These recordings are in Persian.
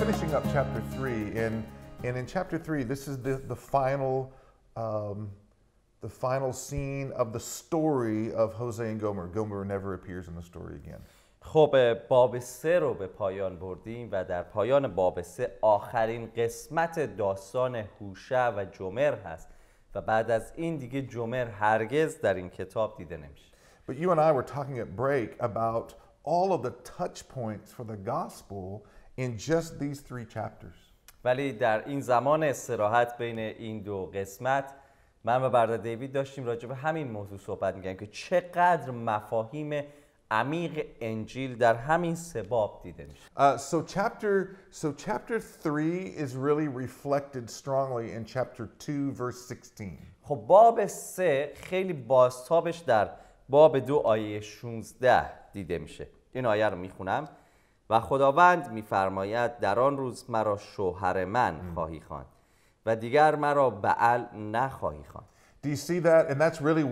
finishing up chapter 3, and in chapter 3, this is the final scene of the story of Hosea and Gomer. Gomer never appears in the story again. خب باب 3 رو به پایان بردیم و در پایان باب 3 آخرین قسمت داستان هوشع و جمر هست و بعد از این دیگه جمر هرگز در این کتاب دیده نمیشه. But you and I were talking at break about all of the touch points for the gospel in just these 3 chapters. ولی در این زمان استراحت بین این دو قسمت من و برادر دیوید داشتیم راجع به همین موضوع صحبت می‌کردیم که چقدر مفاهیم عمیق انجیل در همین 3 باب دیده میشه. So chapter 3 is really reflected strongly in chapter 2 verse 16. خب باب 3 خیلی بازتابش در باب 2 آیه 16 دیده میشه. این آیه رو میخونم و خداوند میفرماید در آن روز مرا شوهر من خواهی خواند و دیگر مرا بعل نخواهی خواند. Do you see that? And that's really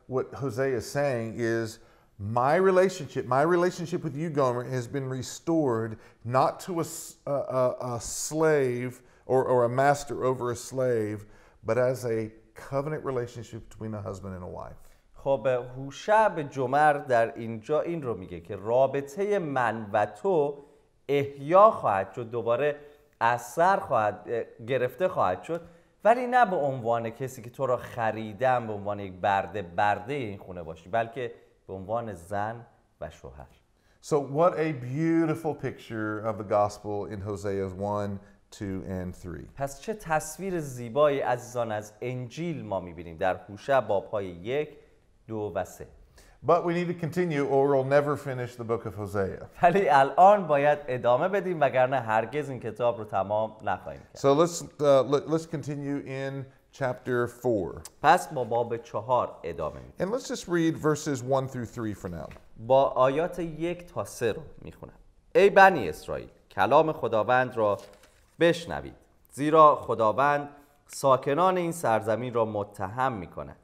what Hosea is saying is my relationship with you, Gomer, has been restored not to a slave or a master over a slave, but as a covenant relationship between a husband and a wife. خب هوشع به جمر در اینجا این رو میگه که رابطه من و تو احیا خواهد شد، دوباره از سر گرفته خواهد شد، ولی نه به عنوان کسی که تو را خریدم به عنوان یک برده این خونه باشی، بلکه به عنوان زن و شوهر. So what a beautiful picture of the gospel in Hosea's 1, 2 and 3. پس چه تصویر زیبایی عزیزان از انجیل ما میبینیم در هوشع باب‌های 1، 2 و 3. But we need to continue or we'll never finish the book of Hosea. ولی الان باید ادامه بدیم وگرنه هرگز این کتاب رو تمام نخواهیم کرد. So let's continue in chapter 4. پس با باب 4 ادامه میدیم. And let's just read verses 1 through 3 for now. با آیات 1 تا 3 رو میخونم. ای بنی اسرائیل، کلام خداوند را بشنوید، زیرا خداوند ساکنان این سرزمین را متهم میکند.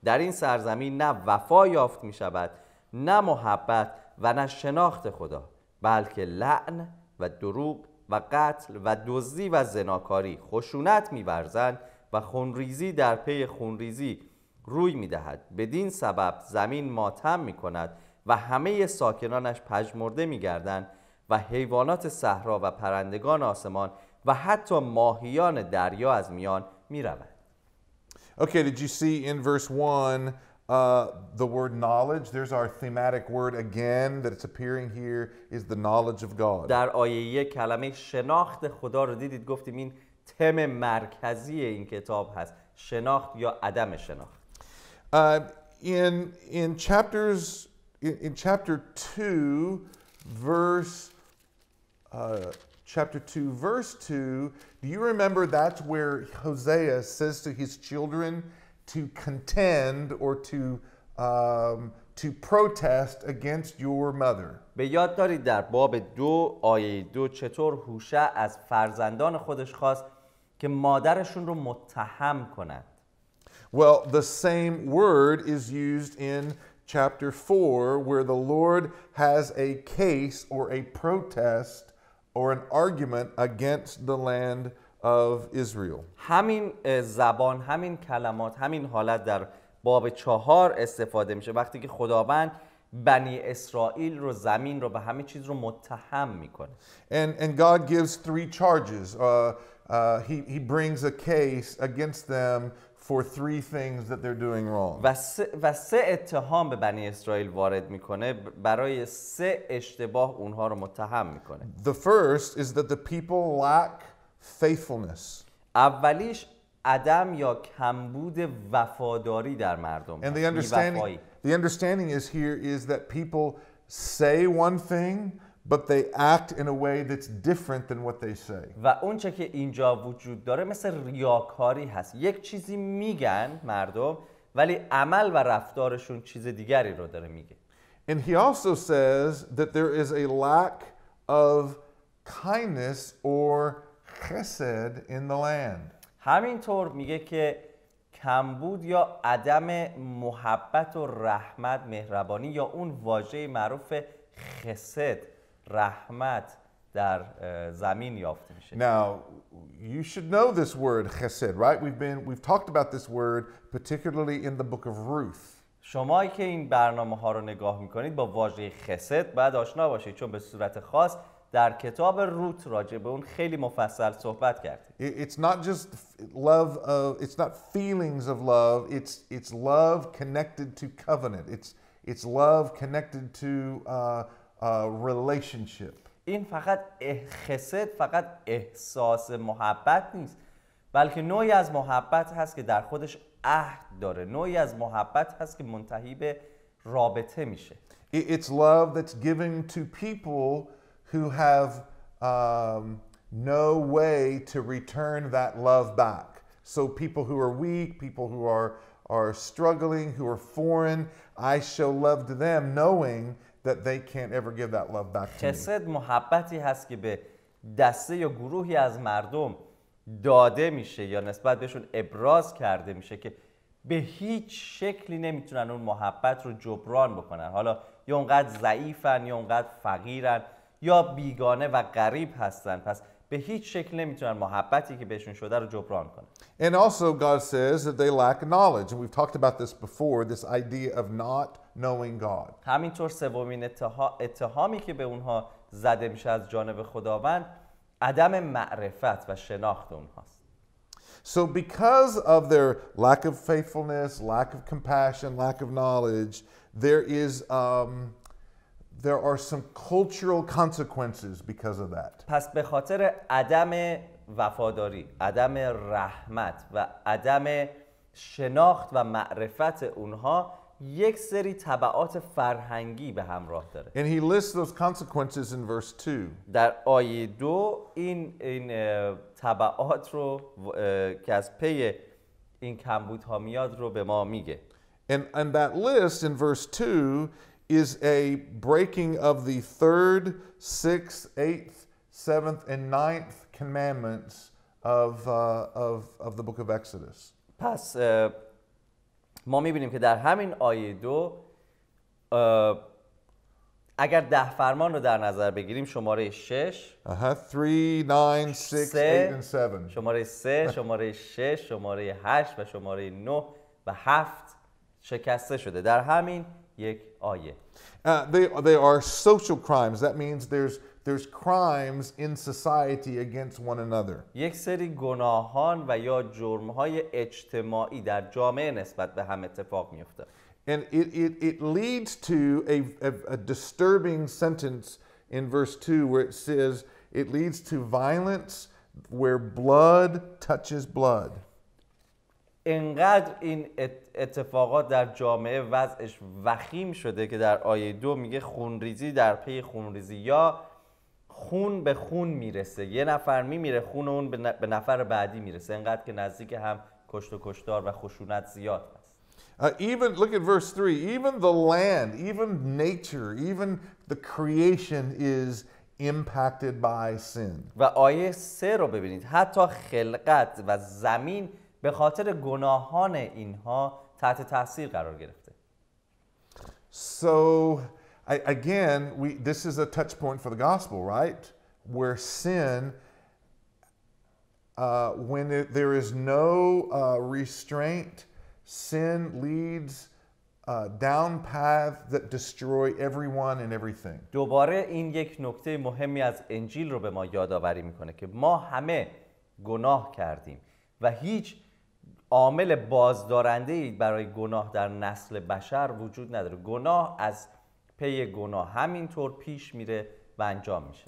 در این سرزمین نه وفا یافت می شود، نه محبت و نه شناخت خدا، بلکه لعن و دروغ و قتل و دزدی و زناکاری خشونت می ورزند و خونریزی در پی خونریزی روی می دهد. بدین سبب زمین ماتم می کند و همه ساکنانش پژمرده می گردند و حیوانات صحرا و پرندگان آسمان و حتی ماهیان دریا از میان می روند. Okay, did you see in verse 1 the word knowledge? There's our thematic word again that it's appearing here is the knowledge of God. در آیه 1 کلمه شناخت خدا رو دیدید، گفتیم این تم مرکزی این کتاب هست، شناخت یا عدم شناخت. In chapter 2 verse 2, do you remember that's where Hosea says to his children to contend or to protest against your mother? به یاد دارید در باب 2 آیه 2 چطور هوشع از فرزندان خودش خواست که مادرشون رو متهم کنند؟ Well, the same word is used in chapter 4 where the Lord has a case or a protest or an argument against the land of Israel. همین زبان، همین کلمات، همین حالت در باب 4 استفاده میشه وقتی که خداوند بنی اسرائیل رو، زمین رو، به همه چیز رو متهم میکنه. And God gives 3 charges. He brings a case against them for 3 things that they're doing wrong. و سه اتهام به بنی اسرائیل وارد میکنه، برای 3 اشتباه اونها رو متهم میکنه. The first is that the people lack faithfulness. اولیش عدم یا کمبود وفاداری در مردم. And the understanding is here is that people say one thing but they act in a way that's different than what they say. و اون چه که اینجا وجود داره مثل ریاکاری هست. یک چیزی میگن مردم ولی عمل و رفتارشون چیز دیگری رو داره میگه. And he also says that there is a lack of kindness or chesed in the land. همینطور میگه که کمبود یا عدم محبت و رحمت، مهربانی یا اون واژه معروف خسد، رحمت، در زمین یافته میشه. Now, you should know this word chesed, right? We've talked about this word particularly in the book of Ruth. شمایی که این برنامه ها رو نگاه میکنید با واژه خسد باید آشنا باشید، چون به صورت خاص در کتاب روت راجع به اون خیلی مفصل صحبت کردیم. It's not just love it's not feelings of love, it's love connected to covenant. It's love connected to relationship. این فقط خسد فقط احساس محبت نیست، بلکه نوعی از محبت هست که در خودش عهد داره، نوعی از محبت هست که منتهی به رابطه میشه. It's love that's given to people who have no way to return that love back. So people who are weak, people who are struggling, who are foreign, I show love to them knowing that they can't ever give that love back to me. خسد محبتی هست که به دسته یا گروهی از مردم داده میشه یا نسبت بهشون ابراز کرده میشه که به هیچ شکلی نمیتونن اون محبت رو جبران بکنن. حالا یا اونقدر ضعیفن یا اونقدر فقیرن یا بیگانه و غریب هستن، پس به هیچ شکل نمیتونن محبتی که بهشون شده رو جبران کنن. And also God says that they lack knowledge, and we've talked about this before, this idea of not knowing God. همینطور سومین اتهامی که به اونها زده میشه از جانب خداوند عدم معرفت و شناخت اونهاست. So because of their lack of faithfulness, lack of compassion, lack of knowledge, there are some cultural consequences because of that. پس به خاطر عدم وفاداری، عدم رحمت و عدم شناخت و معرفت اونها یک سری تبعات فرهنگی به همراه داره. And he lists those consequences in verse 2. در آیه 2 این تبعات رو که از پی این کمبودها میاد رو به ما میگه. And that list in verse 2 is a breaking of the 3rd, 6th, 8th, 7th, and 9th commandments of the book of Exodus. پس ما میبینیم که در همین آیه 2 اگر 10 فرمان رو در نظر بگیریم شماره 6 3, 9, 6, 8 and 7. شماره 3 شماره 6 شماره 8 و شماره 9 و 7 شکسته شده در همین یک آیه. They are social crimes. That means there's crimes in society against one another. یک سری گناهان و یا جرم‌های اجتماعی در جامعه نسبت به هم اتفاق میفته. And it leads to a disturbing sentence in verse 2 where it says it leads to violence where blood touches blood. انقدر این اتفاقات در جامعه وضعش وخیم شده که در آیه 2 میگه خونریزی در پی خونریزی یا خون به خون میرسه، یه نفر میمیره خون اون به نفر بعدی میرسه، انقدر که نزدیک هم کشت و کشتار و خشونت زیاد هست. Even look at verse 3, even the land, even nature, even the creation is impacted by sin. و آیه 3 رو ببینید، حتی خلقت و زمین به خاطر گناهان اینها تحت تاثیر قرار گرفته. So this is a touch point for the gospel, right? Where sin, when there is no restraint, sin leads down paths that destroy everyone and everything. دوباره این یک نکته مهمی از انجیل رو به ما یادآوری میکنه که ما همه گناه کردیم و هیچ عامل بازدارنده‌ای برای گناه در نسل بشر وجود نداره. گناه از پی گناه همینطور پیش میره و انجام میشه.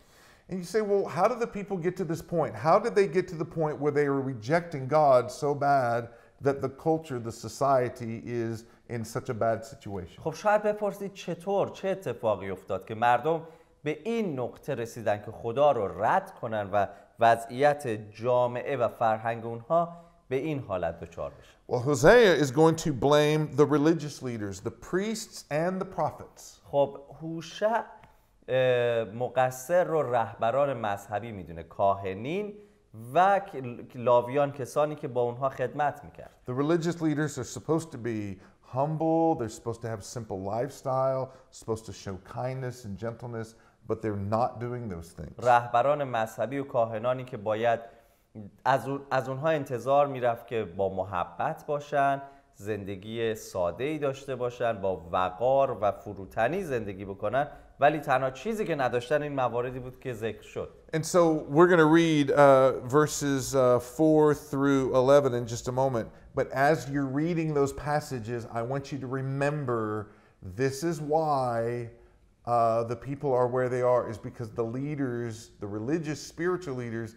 And you say, well, how did the people get to this point? How did they get to the point where they were rejecting God so bad that the culture, the society is in such a bad situation? خب شاید بپرسید چطور، چه اتفاقی افتاد که مردم به این نقطه رسیدن که خدا رو رد کنن و وضعیت جامعه و فرهنگ اونها به این حالت دچار بشه. Well, Hosea is going to blame the religious leaders, the priests and the prophets. خب هوشع مقصر رو رهبران مذهبی میدونه، کاهنین و لاویان، کسانی که با اونها خدمت میکرد. The religious leaders are supposed to be humble, they're supposed to have simple lifestyle, supposed to show kindness and gentleness, but they're not doing those things. رهبران مذهبی و کاهنانی که باید از اونها انتظار میرفت که با محبت باشن، زندگی ساده‌ای داشته باشن، با وقار و فروتنی زندگی بکنن، ولی تنها چیزی که نداشتن این مواردی بود که ذکر شد. And so we're going to read verses 4 through 11 in just a moment. But as you're reading those passages, I want you to remember this is why the people are where they are, is because the leaders, the religious, spiritual leaders,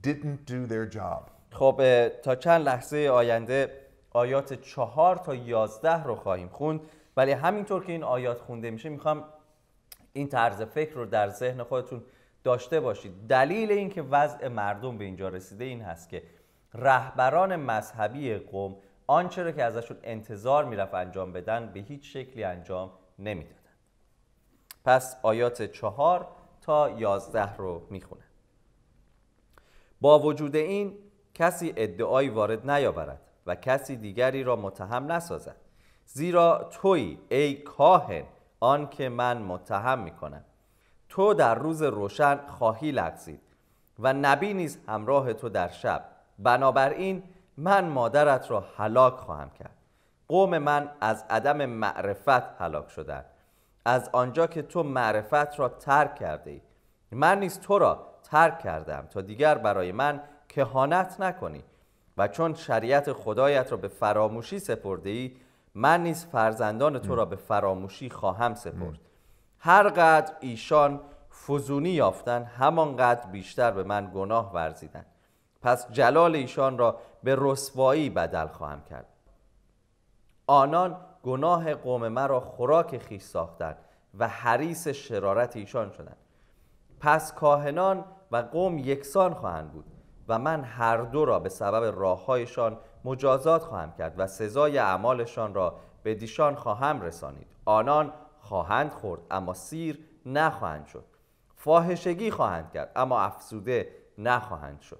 didn't do their job. خب تا چند لحظه آینده آیات 4 تا 11 رو خواهیم خوند، ولی همینطور که این آیات خونده میشه میخوام این طرز فکر رو در ذهن خودتون داشته باشید. دلیل این که وضع مردم به اینجا رسیده این هست که رهبران مذهبی قوم آنچه رو که ازشون انتظار میرفت انجام بدن به هیچ شکلی انجام نمیدادن. پس آیات 4 تا 11 رو میخونم. با وجود این کسی ادعایی وارد نیاورد و کسی دیگری را متهم نسازد، زیرا تویی ای کاهن آن که من متهم میکنم. تو در روز روشن خواهی لغزید و نبی نیز همراه تو در شب. بنابراین من مادرت را هلاک خواهم کرد. قوم من از عدم معرفت هلاک شدند، از آنجا که تو معرفت را ترک کرده ای. من نیز تو را ترک کردم تا دیگر برای من کهانت نکنی و چون شریعت خدایت را به فراموشی سپرده ای، من نیز فرزندان تو را به فراموشی خواهم سپرد. هر قدر ایشان فزونی یافتند همانقدر بیشتر به من گناه ورزیدند. پس جلال ایشان را به رسوایی بدل خواهم کرد. آنان گناه قوم مرا خوراک خویش ساختند و حریص شرارت ایشان شدند. پس کاهنان و قوم یکسان خواهند بود و من هر دو را به سبب راههایشان مجازات خواهم کرد و سزای اعمالشان را به دیشان خواهم رسانید. آنان خواهند خورد اما سیر نخواهند شد، فاحشگی خواهند کرد اما افزوده نخواهند شد،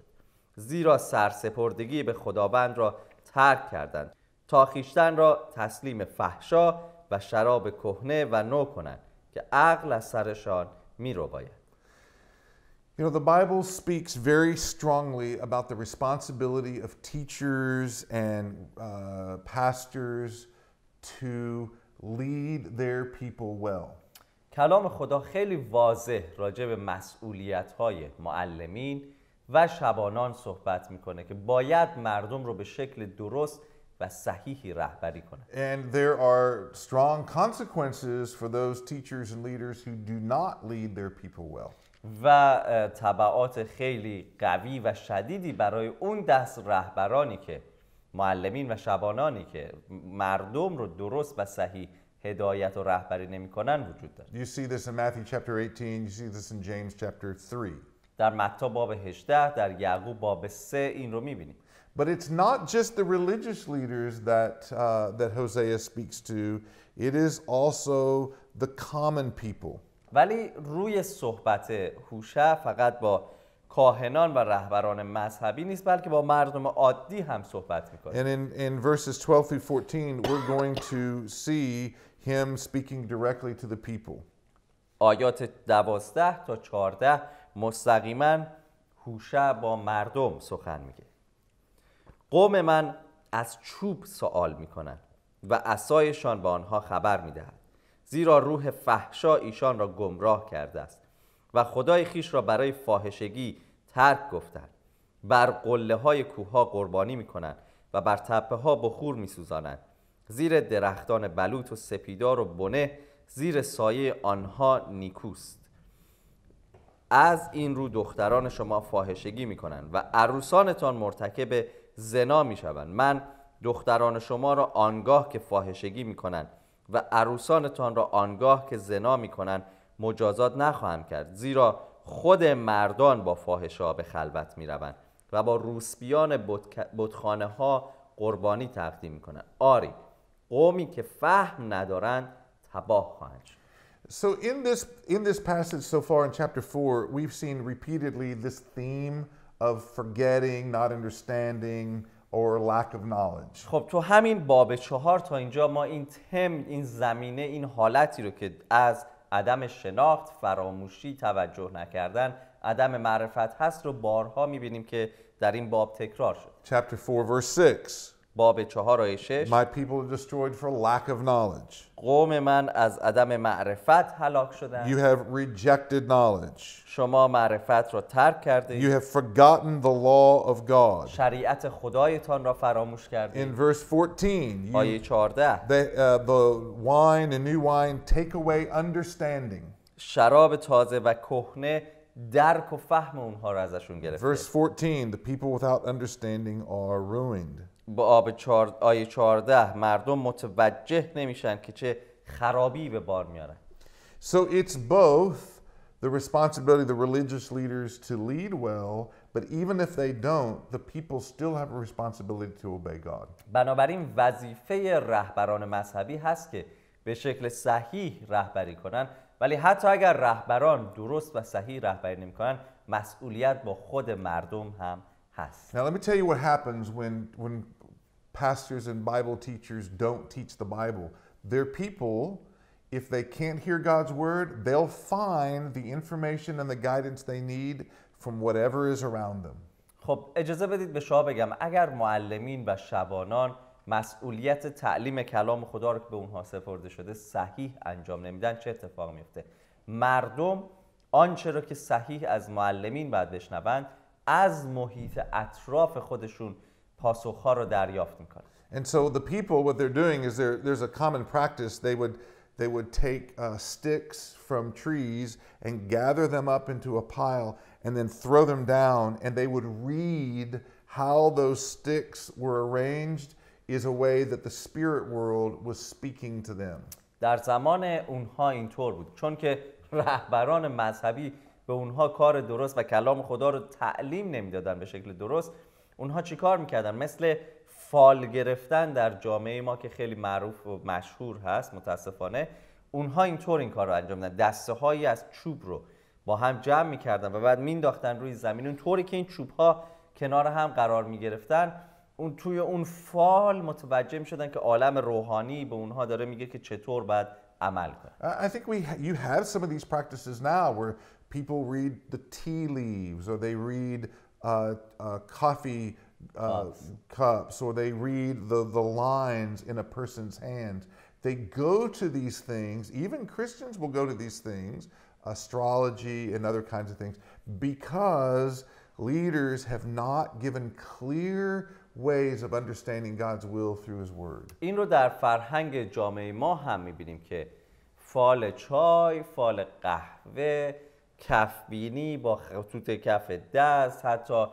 زیرا سرسپردگی به خداوند را ترک کردند تا خویشتن را تسلیم فحشا و شراب کهنه و نو کنند که عقل از سرشان می‌رباید. You know, the Bible speaks very strongly about the responsibility of teachers and pastors to lead their people well. کلام خدا خیلی واضح راجع به مسئولیت‌های معلمین و شبانان صحبت میکنه که باید مردم رو به شکل درست و صحیحی رهبری کنه. And there are strong consequences for those teachers and leaders who do not lead their people well. و تبعات خیلی قوی و شدیدی برای اون دست رهبرانی که معلمین و شبانانی که مردم رو درست و صحیح هدایت و رهبری نمی‌کنن وجود داره. You see this in Matthew chapter 18, you see this in James chapter 3. در متی باب 18، در یعقوب باب 3 این رو می‌بینیم. But it's not just the religious leaders that Hosea speaks to, it is also the common people. ولی روی صحبت هوشع فقط با کاهنان و رهبران مذهبی نیست، بلکه با مردم عادی هم صحبت میکنه. And in verses 12 through 14, we're going to see him speaking directly to the people. آیات 12 تا 14 مستقیما هوشع با مردم سخن میگه. قوم من از چوب سؤال میکنند و عصایشان به آنها خبر میدهد، زیرا روح فحشا ایشان را گمراه کرده است و خدای خیش را برای فاحشگی ترک گفتند. بر قله های کوه ها قربانی میکنند و بر تپه ها بخور میسوزانند. زیر درختان بلوط و سپیدار و بنه زیر سایه آنها نیکوست. از این رو دختران شما فاحشگی میکنند و عروسانتان مرتکب زنا میشوند. من دختران شما را آنگاه که فاحشگی میکنند و عروسانتان را آنگاه که زنا میکنند مجازات نخواهم کرد، زیرا خود مردان با فاحشه‌ها به خلوت میروند و با روسپیان بتخانه ها قربانی تقدیم میکنند. آری قومی که فهم ندارند تباه خواهند شد. So in this passage so far in chapter 4, we've seen repeatedly this theme of forgetting, not understanding, or lack of knowledge. خب تو همین باب 4 تا اینجا ما این زمینه، این حالتی رو که از عدم شناخت، فراموشی، توجه نکردن، عدم معرفت هست رو بارها میبینیم که در این باب تکرار شد. Chapter 4, verse 6. باب 4 آیه 6 My people are destroyed for lack of knowledge. قوم من از عدم معرفت هلاک You شدند. have rejected knowledge. شما معرفت را ترک کردید. You have forgotten the law of God. شریعت خدایتان را فراموش In کردید. verse 14, آیه 14 the wine and new wine take away understanding. شراب تازه و کهنه درک و فهم اونها را ازشون گرفته. Verse 14, the people without understanding are ruined. با آیه 14 مردم متوجه نمیشن که چه خرابی به بار میارن. So it's both the responsibility of the religious leaders to lead well, but even if they don't, the people still have a responsibility to obey God. بنابراین وظیفه رهبران مذهبی هست که به شکل صحیح رهبری کنن، ولی حتی اگر رهبران درست و صحیح رهبری نمی‌کنن، مسئولیت با خود مردم هم هست. Now let me tell you what happens when pastors and Bible teachers don't teach the Bible. Their people, if they can't hear God's word, they'll find the information and the guidance they need from whatever is around them. خب اجازه بدید به شما بگم اگر معلمین و شبانان مسئولیت تعلیم کلام خدا رو که به اونها سپرده شده صحیح انجام نمیدن چه اتفاق میفته؟ مردم آنچه رو که صحیح از معلمین باید بشنوند از محیط اطراف خودشون پاسخها رو دریافت میکنن. And so the people, what they're doing is there's a common practice. They would take sticks from trees and gather them up into a pile and then throw them down, and they would read how those sticks were arranged is a way that the spirit world was speaking to them. در زمان اونها اینطور بود، چون که رهبران مذهبی به اونها کار درست و کلام خدا رو تعلیم نمیدادن به شکل درست. اونها چیکار میکردن؟ مثل فال گرفتن در جامعه ما که خیلی معروف و مشهور هست متاسفانه، اونها اینطور این کار رو انجام میدن. دسته هایی از چوب رو با هم جمع میکردن و بعد مینداختن روی زمین، اونطوری که این چوب ها کنار هم قرار میگرفتن اون توی اون فال متوجه میشدن که عالم روحانی به اونها داره میگه که چطور باید عمل کنن. I think you have some of these practices now where people read the tea leaves, or they read coffee cups, or they read the lines in a person's hands. They go to these things, even Christians will go to these things, astrology and other kinds of things, because leaders have not given clear ways of understanding God's will through His Word. این رو در فرهنگ جامعه ما هم میبینیم که فال چای، فال قهوه، کفبینی با خطوط کف دست، حتی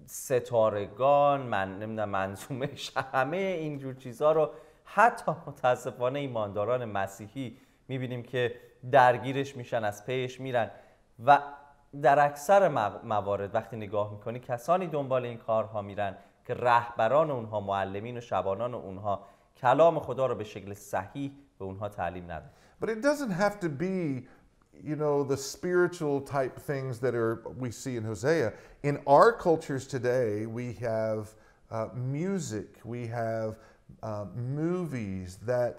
ستارگان، من نمیدونم منظومه، همه اینجور چیزها رو حتی متاسفانه ایمانداران مسیحی میبینیم که درگیرش میشن، از پیش میرن و در اکثر موارد وقتی نگاه میکنی کسانی دنبال این کارها میرن که رهبران اونها، معلمین و شبانان اونها کلام خدا رو به شکل صحیح به اونها تعلیم ندن. But it doesn't have to be, you know, the spiritual type things that we see in Hosea. In our cultures today, we have music, we have movies, that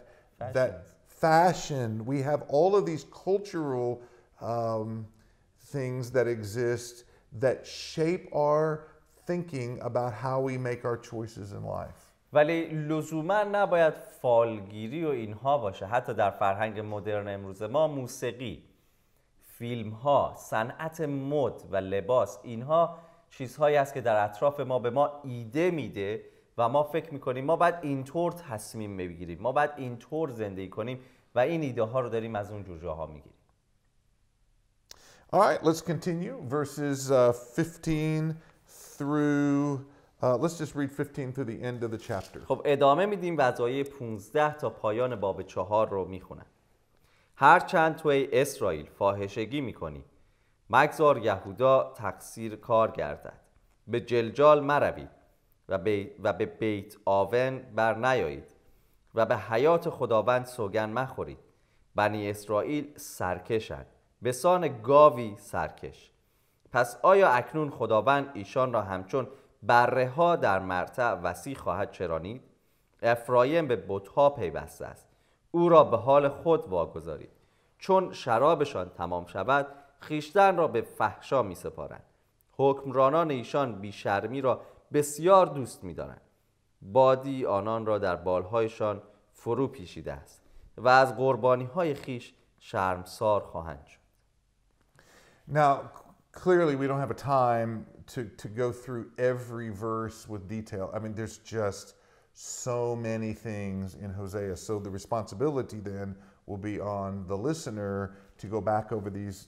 fashion. We have all of these cultural things that exist that shape our thinking about how we make our choices in life. ولی لزوما نباید فالگیری و اینها باشه. حتی در فرهنگ مدرن امروز ما موسیقی، فیلم ها، صنعت مد و لباس، اینها چیزهایی است که در اطراف ما به ما ایده میده و ما فکر میکنیم ما باید اینطور تصمیم بگیریم، ما باید اینطور زندگی کنیم و این ایده ها رو داریم از اون جور جاها میگیریم. All right, let's continue. Verses 15 through, let's just read 15 through the end of the chapter. خب ادامه میدیم و از آیه 15 تا پایان باب 4 رو میخونم. هرچند تو ای اسرائیل فاحشگی میکنی، مگذار یهودا تقصیر کار گردد. به جلجال مروید و به بیت آون بر نیایید و به حیات خداوند سوگند مخورید. بنی اسرائیل سرکشند، به سان گاوی سرکش. پس آیا اکنون خداوند ایشان را همچون بره ها در مرتع وسیع خواهد چرانید؟ افرایم به بت‌ها پیوسته است، او را به حال خود واگذارید. چون شرابشان تمام شود خیشتن را به فحشا می سپارند. حکمرانان ایشان بیشرمی را بسیار دوست می دارند. بادی آنان را در بالهایشان فرو پیچیده است و از قربانی های خیش شرمسار خواهند شد. Now, clearly we don't have a time to go through every verse with detail. I mean, there's just so many things in Hosea. So the responsibility then will be on the listener to go back over these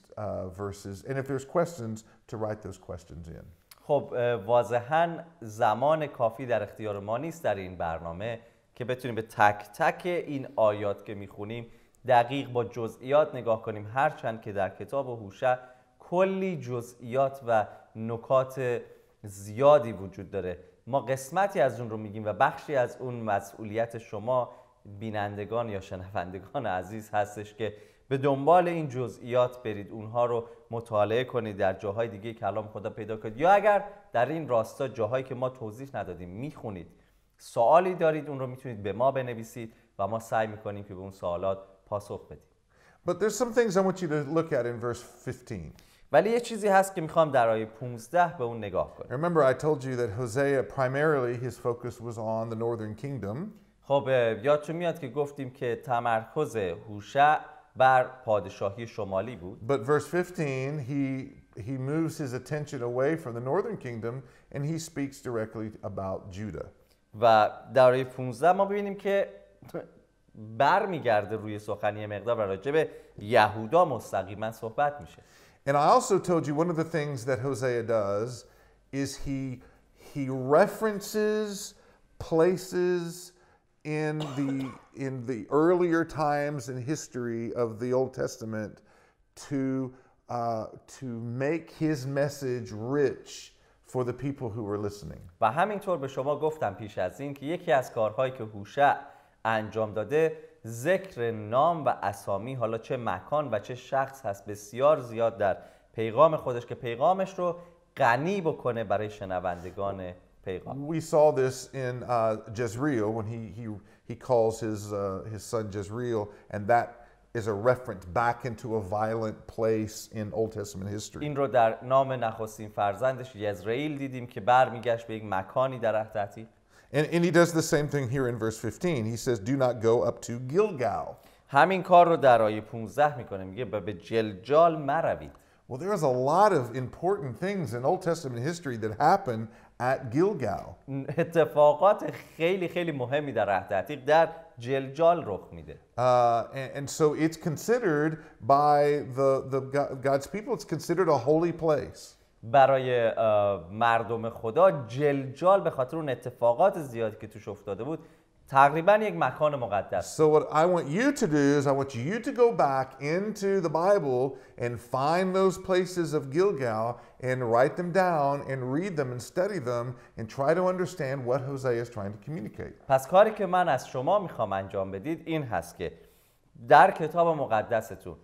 verses. And if there's questions, to write those questions in. خب واضحاً زمان کافی در اختیار ما نیست در این برنامه که بتونیم به تک تک این آیات که میخونیم دقیق با جزئیات نگاه کنیم، هرچند که در کتاب هوشع کلی جزئیات و نکات زیادی وجود داره. ما قسمتی از اون رو میگیم و بخشی از اون مسئولیت شما بینندگان یا شنوندگان عزیز هستش که به دنبال این جزئیات برید، اونها رو مطالعه کنید، در جاهای دیگه کلام خدا پیدا کنید، یا اگر در این راستا جاهایی که ما توضیح ندادیم میخونید، سوالی دارید، اون رو میتونید به ما بنویسید و ما سعی میکنیم که به اون سوالات پاسخ بدیم. But there's some things I want you to look at in verse 15. ولی یه چیزی هست که میخوام در آیه 15 به اون نگاه کنیم. Remember I told you that Hosea primarily his focus was on the northern kingdom. خب یادتون میاد که گفتیم که تمرکز هوشع بر پادشاهی شمالی بود. But verse 15 he moves his attention away from the northern kingdom and he speaks directly about Judah. و در آیه 15 ما ببینیم که برمیگرده روی سخنی مقدار و راجع به یهودا مستقیما صحبت میشه. And I also told you one of the things that Hosea does is he references places in the earlier times in history of the Old Testament to make his message rich for the people who were listening. و همینطور به شما گفتم پیش از این که یکی از کارهایی که هوشع انجام داده ذکر نام و اسامی، حالا چه مکان و چه شخص هست، بسیار زیاد در پیغام خودش که پیغامش رو غنی بکنه برای شنوندگان پیغام. We saw this in Jezreel when he calls his son Jezreel, and that is a reference back into a violent place in Old Testament history. این رو در نام نخستین فرزندش یزرائیل دیدیم که برمیگشت به یک مکانی در عهد عتیق. And he does the same thing here in verse 15. He says, do not go up to Gilgal. همین کار رو در آیه 15 میکنه، میگه به جلجال مروید. Well, there's a lot of important things in Old Testament history that happen at Gilgal. اتفاقات خیلی خیلی مهمی در عهد عتیق در جلجال رخ میده. And so it's considered by God's people, it's considered a holy place. برای مردم خدا جلجال به خاطر اون اتفاقات زیادی که توش افتاده بود تقریبا یک مکان مقدس. So what I want you to do is I want you to go back into the Bible and find those places of Gilgal and write them down and read them and study them and try to understand what Hosea is trying to communicate. پس کاری که من از شما میخوام انجام بدید این هست که در کتاب مقدستون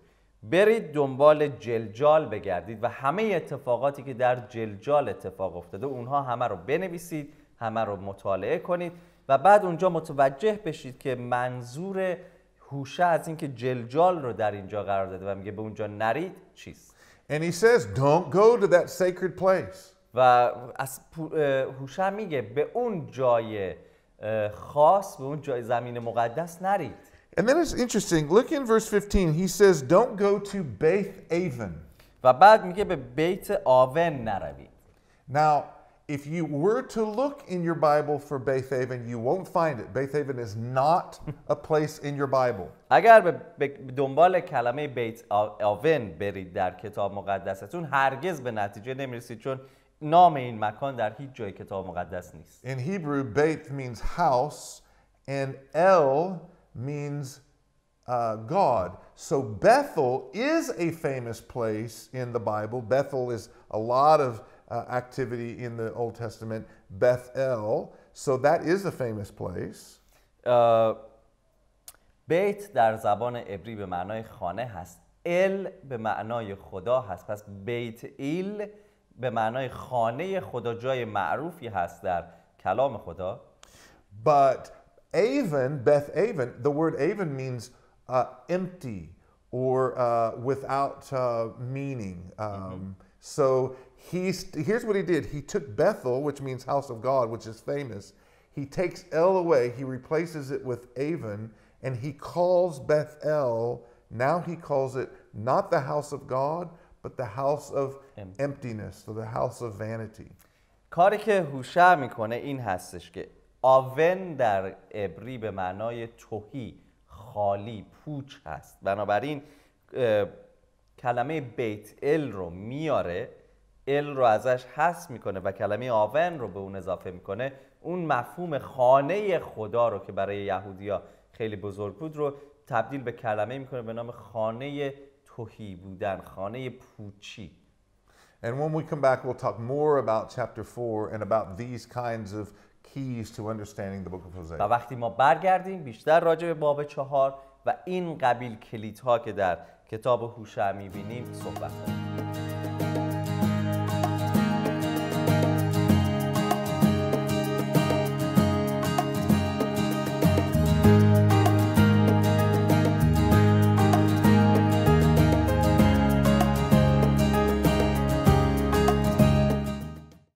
برید دنبال جلجال بگردید و همه اتفاقاتی که در جلجال اتفاق افتاده اونها همه رو بنویسید، همه رو مطالعه کنید و بعد اونجا متوجه بشید که منظور هوشع از این که جلجال رو در اینجا قرار داده و میگه به اونجا نرید چیست. And he says, don't go to that sacred place. و از هوشع میگه به اون جای خاص، به اون جای زمین مقدس نرید. And then it's interesting, look in verse 15, he says, don't go to Beth Aven. و بعد میگه به بیت آون نروید. Now, if you were to look in your Bible for Beth Aven, you won't find it. Beth Aven is not a place in your Bible. اگر به دنبال کلمه بیت آون برید در کتاب مقدستون هرگز به نتیجه نمیرسید، چون نام این مکان در هیچ جای کتاب مقدس نیست. In Hebrew, Beth means house and El means God. So Bethel is a famous place in the Bible. Bethel is a lot of activity in the Old Testament. Bethel, so that is a famous place. بیت در زبان عبری به معنای خانه هست. ال به معنای خدا هست. پس بیت ایل به معنای خانه خدا، جای معروفی هست در کلام خدا. But Aven, Beth Aven, the word Aven means empty or without meaning. So here's what he did. He took Bethel, which means house of God, which is famous. He takes El away, he replaces it with Avon, and he calls Bethel, now he calls it not the house of God, but the house of emptiness, or the house of vanity. کاری که هوشع میکنه این هستش که آون در عبری به معنای تهی، خالی، پوچ هست. بنابراین کلمه بیت ال رو میاره، ال رو ازش حذف میکنه و کلمه آون رو به اون اضافه میکنه. اون مفهوم خانه خدا رو که برای یهودیا خیلی بزرگ بود رو تبدیل به کلمه میکنه به نام خانه تهی بودن، خانه پوچی. And when we come back, we'll talk more about chapter 4 and about these kinds of keys to understanding the book of Hosea. و وقتی ما برگردیم بیشتر راجع به باب 4 و این قبیل کلیدها که در کتاب هوشع میبینیم صحبت کنیم.